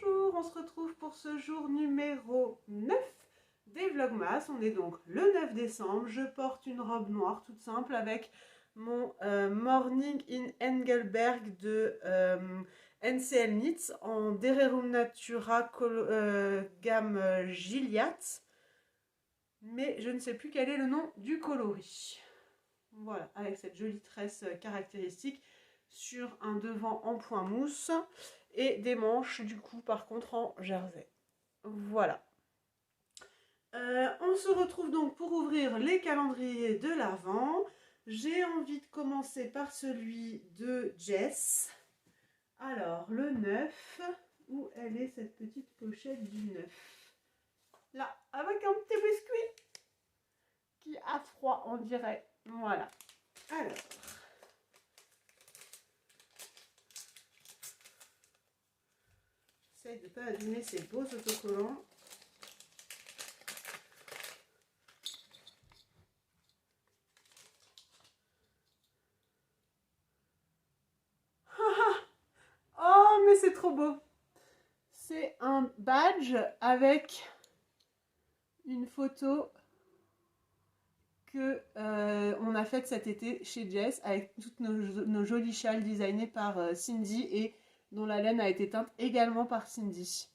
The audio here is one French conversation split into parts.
Bonjour, on se retrouve pour ce jour numéro 9 des Vlogmas. On est donc le 9 décembre. Je porte une robe noire toute simple avec mon Morning in Engelberg de NCL Knits en Dererum Natura gamme Gilliatt. Mais je ne sais plus quel est le nom du coloris. Voilà, avec cette jolie tresse caractéristique sur un devant en point mousse et des manches du coup par contre en jersey. Voilà. On se retrouve donc pour ouvrir les calendriers de l'Avent. J'ai envie de commencer par celui de Jess. Alors le 9, où elle est cette petite pochette du 9? Là, avec un petit biscuit qui a froid on dirait. Voilà. Alors. J'essaye de ne pas abîmer ces beaux autocollants. Oh, mais c'est trop beau! C'est un badge avec une photo que on a faite cet été chez Jess avec toutes nos jolis châles designés par Cindy et dont la laine a été teinte également par Cindy.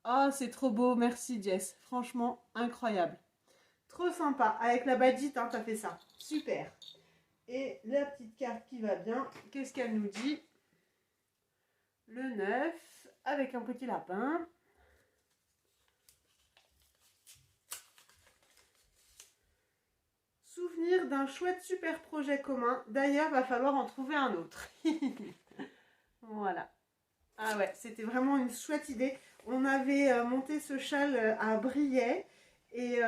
Oh, c'est trop beau, merci Jess. Franchement, incroyable. Trop sympa. Avec la badgite, hein, t'as fait ça. Super. Et la petite carte qui va bien, qu'est-ce qu'elle nous dit? Le 9, avec un petit lapin. Souvenir d'un chouette super projet commun. D'ailleurs, va falloir en trouver un autre. Voilà. Ah ouais, c'était vraiment une chouette idée. On avait monté ce châle à Briey et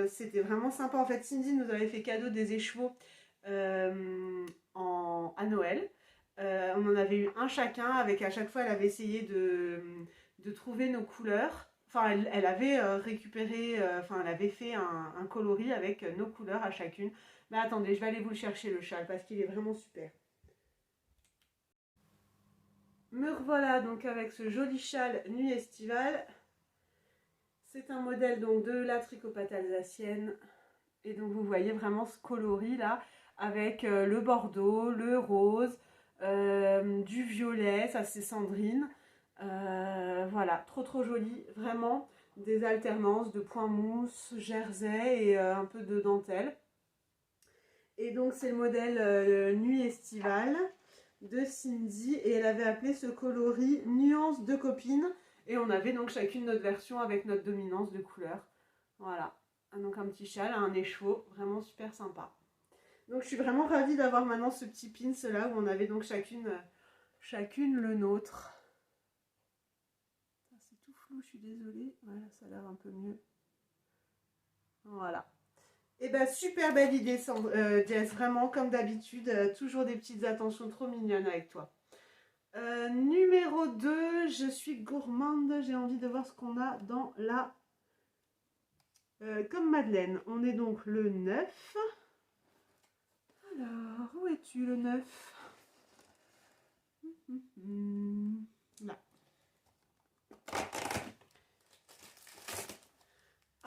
c'était vraiment sympa. En fait, Cindy nous avait fait cadeau des écheveaux à Noël. On en avait eu un chacun avec à chaque fois elle avait essayé de trouver nos couleurs. Enfin, elle avait récupéré, enfin elle avait fait un coloris avec nos couleurs à chacune. Mais attendez, je vais aller vous le chercher le châle parce qu'il est vraiment super. Me revoilà donc avec ce joli châle nuit estivale. C'est un modèle donc de la tricopate alsacienne. Et donc vous voyez vraiment ce coloris là avec le bordeaux, le rose, du violet, ça c'est Sandrine. Voilà, trop joli, vraiment des alternances de point mousse, jersey et un peu de dentelle. Et donc c'est le modèle nuit estivale de Cindy et elle avait appelé ce coloris nuance de copine et on avait donc chacune notre version avec notre dominance de couleur. Voilà, donc un petit châle, un écheveau, vraiment super sympa. Donc je suis vraiment ravie d'avoir maintenant ce petit pins là où on avait donc chacune le nôtre. C'est tout flou, je suis désolée. Voilà, ça a l'air un peu mieux. Voilà. Et ben super belle idée Jess, vraiment comme d'habitude, toujours des petites attentions trop mignonnes avec toi. Numéro 2, je suis gourmande, j'ai envie de voir ce qu'on a dans la... comme Madeleine, on est donc le 9. Alors, où es-tu le 9? Là.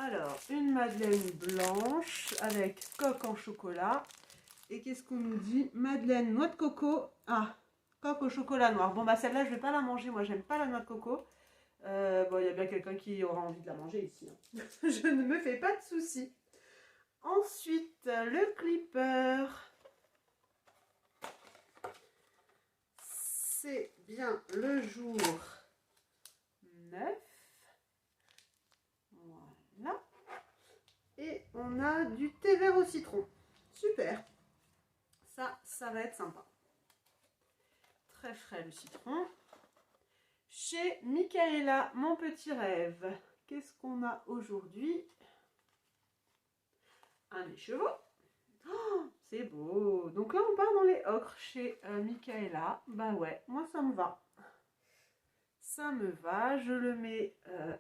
Alors, une madeleine blanche avec coque en chocolat. Et qu'est-ce qu'on nous dit? Madeleine noix de coco. Ah, coque au chocolat noir. Bon, bah celle-là, je ne vais pas la manger. Moi, j'aime pas la noix de coco. Bon, il y a bien quelqu'un qui aura envie de la manger ici. Hein. Je ne me fais pas de soucis. Ensuite, le clipper. C'est bien le jour 9. Voilà. Et on a du thé vert au citron. Super. Ça va être sympa. Très frais le citron. Chez Michaela, mon petit rêve. Qu'est-ce qu'on a aujourd'hui? Un écheveau. Oh, c'est beau. Donc là, on part dans les ocres chez Michaela. Bah ouais, moi ça me va. Ça me va. Je le mets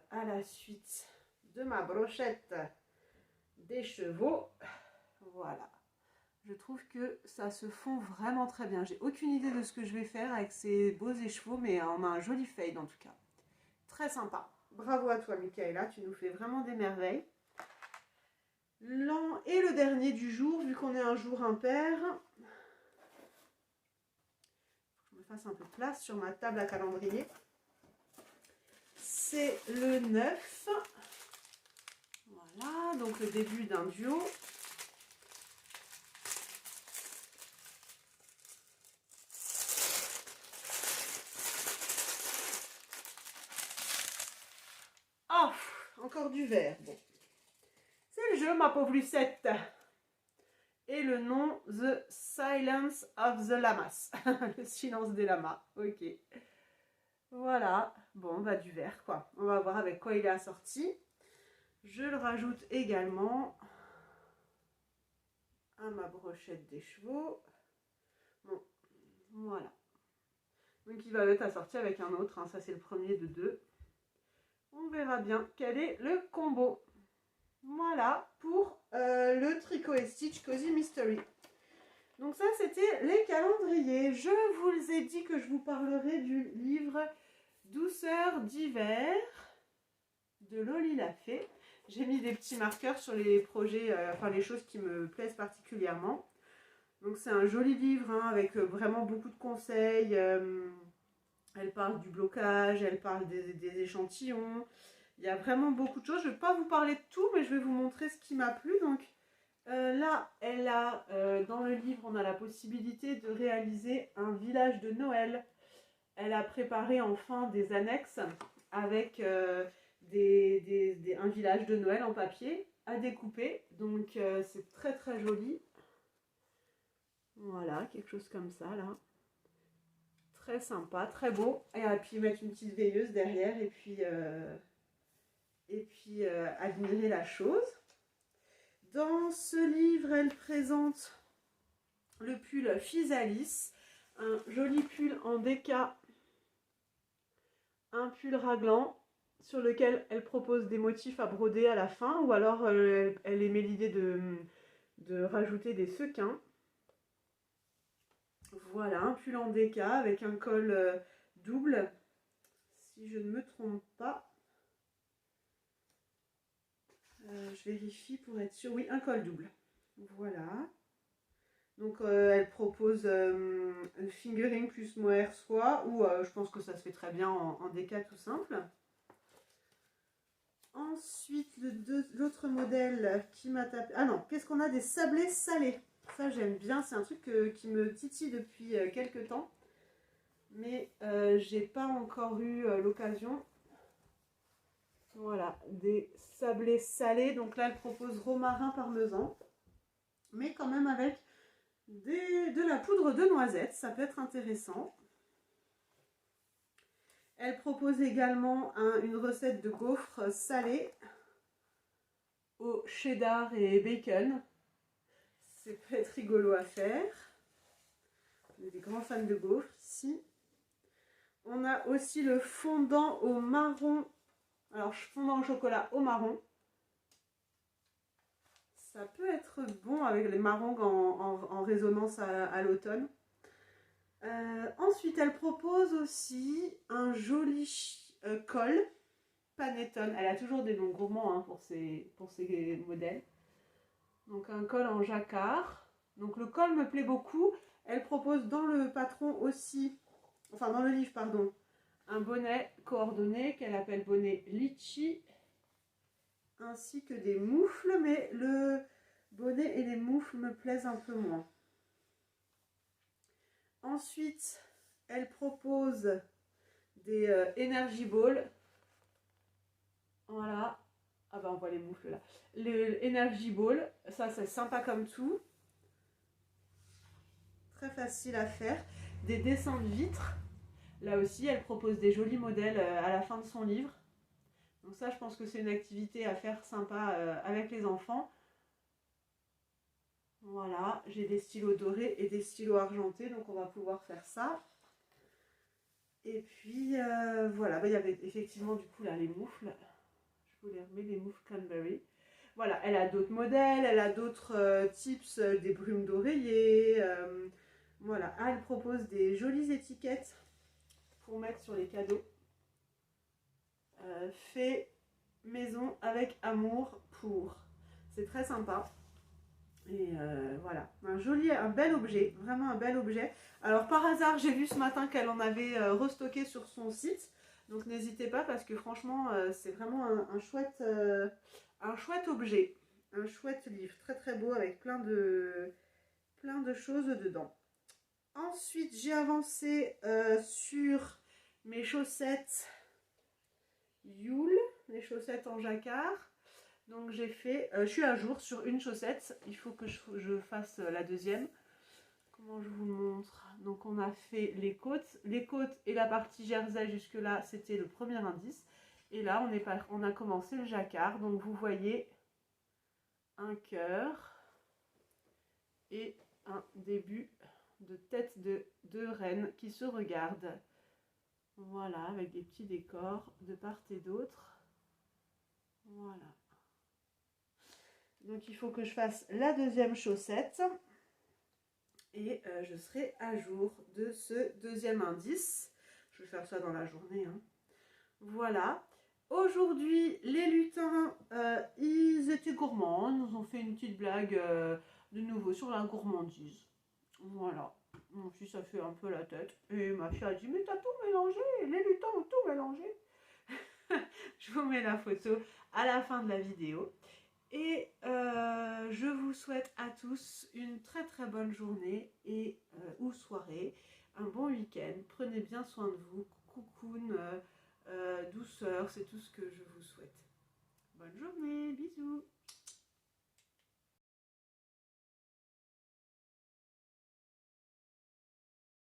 à la suite de ma brochette d'écheveau. Voilà. Je trouve que ça se fond vraiment très bien. J'ai aucune idée de ce que je vais faire avec ces beaux écheveaux, mais on a un joli fade en tout cas. très sympa. Bravo à toi, Michaela, tu nous fais vraiment des merveilles. L'an et le dernier du jour, vu qu'on est un jour impair. Je me fasse un peu de place sur ma table à calendrier. C'est le 9. Voilà, donc le début d'un duo. Oh, encore du vert. Bon. C'est le jeu, ma pauvre Lucette. Et le nom, The Silence of the Lamas. Le silence des lamas. Ok. Voilà. Bon, bah du vert, quoi. On va voir avec quoi il est assorti. Je le rajoute également à ma brochette des chevaux. Bon, voilà. Donc il va être assorti avec un autre. Hein. Ça, c'est le premier de deux. On verra bien quel est le combo. Voilà pour le Tricot et Stitch Cozy Mystery. Donc ça, c'était les calendriers. Je vous ai dit que je vous parlerai du livre Douceur d'hiver de Loli la Fée. J'ai mis des petits marqueurs sur les projets, enfin les choses qui me plaisent particulièrement. Donc c'est un joli livre hein, avec vraiment beaucoup de conseils. Elle parle du blocage, elle parle des échantillons. Il y a vraiment beaucoup de choses. Je ne vais pas vous parler de tout, mais je vais vous montrer ce qui m'a plu. Donc là, elle a, dans le livre, on a la possibilité de réaliser un village de Noël. Elle a préparé enfin des annexes avec un village de Noël en papier à découper. Donc c'est très très joli. Voilà, quelque chose comme ça là. Très sympa, très beau. Et puis mettre une petite veilleuse derrière et puis admirer la chose. Dans ce livre, elle présente le pull Physalis, un joli pull en déca, un pull raglan sur lequel elle propose des motifs à broder à la fin ou alors elle émet l'idée de rajouter des sequins. Voilà, un pull en déca avec un col double, si je ne me trompe pas. Je vérifie pour être sûre. Oui, un col double. Voilà. Donc, elle propose le fingering plus mohair soie, ou je pense que ça se fait très bien en déca tout simple. Ensuite, l'autre modèle qui m'a tapé... Ah non, qu'est-ce qu'on a? Des sablés salés. Ça, j'aime bien. C'est un truc qui me titille depuis quelques temps. Mais j'ai pas encore eu l'occasion. Voilà, des sablés salés. Donc là, elle propose romarin parmesan. Mais quand même avec de la poudre de noisette. Ça peut être intéressant. Elle propose également une recette de gaufres salées au cheddar et bacon. Ça peut être rigolo à faire. On est des grands fans de gaufres ici. On a aussi le fondant au marron. Alors, fondant au chocolat au marron. Ça peut être bon avec les marrons en résonance à l'automne. Ensuite, elle propose aussi un joli col Panettone. Elle a toujours des noms gourmands hein, pour ces modèles. Donc un col en jacquard. Donc le col me plaît beaucoup. Elle propose dans le patron aussi, enfin dans le livre pardon, un bonnet coordonné qu'elle appelle bonnet litchi, ainsi que des moufles, mais le bonnet et les moufles me plaisent un peu moins. Ensuite, elle propose des Energy Ball. Voilà. Ah bah on voit les moufles là. Le Energy Ball, ça c'est sympa comme tout. Très facile à faire. Des dessins de vitres. Là aussi, elle propose des jolis modèles à la fin de son livre. Donc ça, je pense que c'est une activité à faire sympa avec les enfants. Voilà, j'ai des stylos dorés et des stylos argentés, donc on va pouvoir faire ça. Et puis, voilà, bah, il y avait effectivement du coup là les moufles. Je vous les remets, les moufles Cranberry. Voilà, elle a d'autres modèles, elle a d'autres tips, des brumes d'oreiller. Voilà, elle propose des jolies étiquettes pour mettre sur les cadeaux. fait maison avec amour pour. C'est très sympa. Et voilà, un bel objet, vraiment un bel objet. Alors par hasard, j'ai vu ce matin qu'elle en avait restocké sur son site. Donc n'hésitez pas parce que franchement, c'est vraiment un chouette objet. Un chouette livre, très très beau avec plein de choses dedans. Ensuite, j'ai avancé sur mes chaussettes Yule, les chaussettes en jacquard. Donc j'ai fait, je suis à jour sur une chaussette, il faut que je fasse la deuxième. Comment je vous le montre? Donc on a fait les côtes et la partie jersey jusque là c'était le premier indice. Et là on a commencé le jacquard, donc vous voyez un cœur et un début de tête de reine qui se regarde. Voilà, avec des petits décors de part et d'autre. Voilà. Donc il faut que je fasse la deuxième chaussette et je serai à jour de ce deuxième indice. Je vais faire ça dans la journée, hein. Voilà. Aujourd'hui, les lutins, ils étaient gourmands. Ils nous ont fait une petite blague de nouveau sur la gourmandise. Voilà. Mon fils a fait un peu la tête. Et ma fille a dit, mais t'as tout mélangé. Les lutins ont tout mélangé. Je vous mets la photo à la fin de la vidéo. Et je vous souhaite à tous une très très bonne journée et ou soirée, un bon week-end. Prenez bien soin de vous, cocoon, douceur, c'est tout ce que je vous souhaite. Bonne journée, bisous.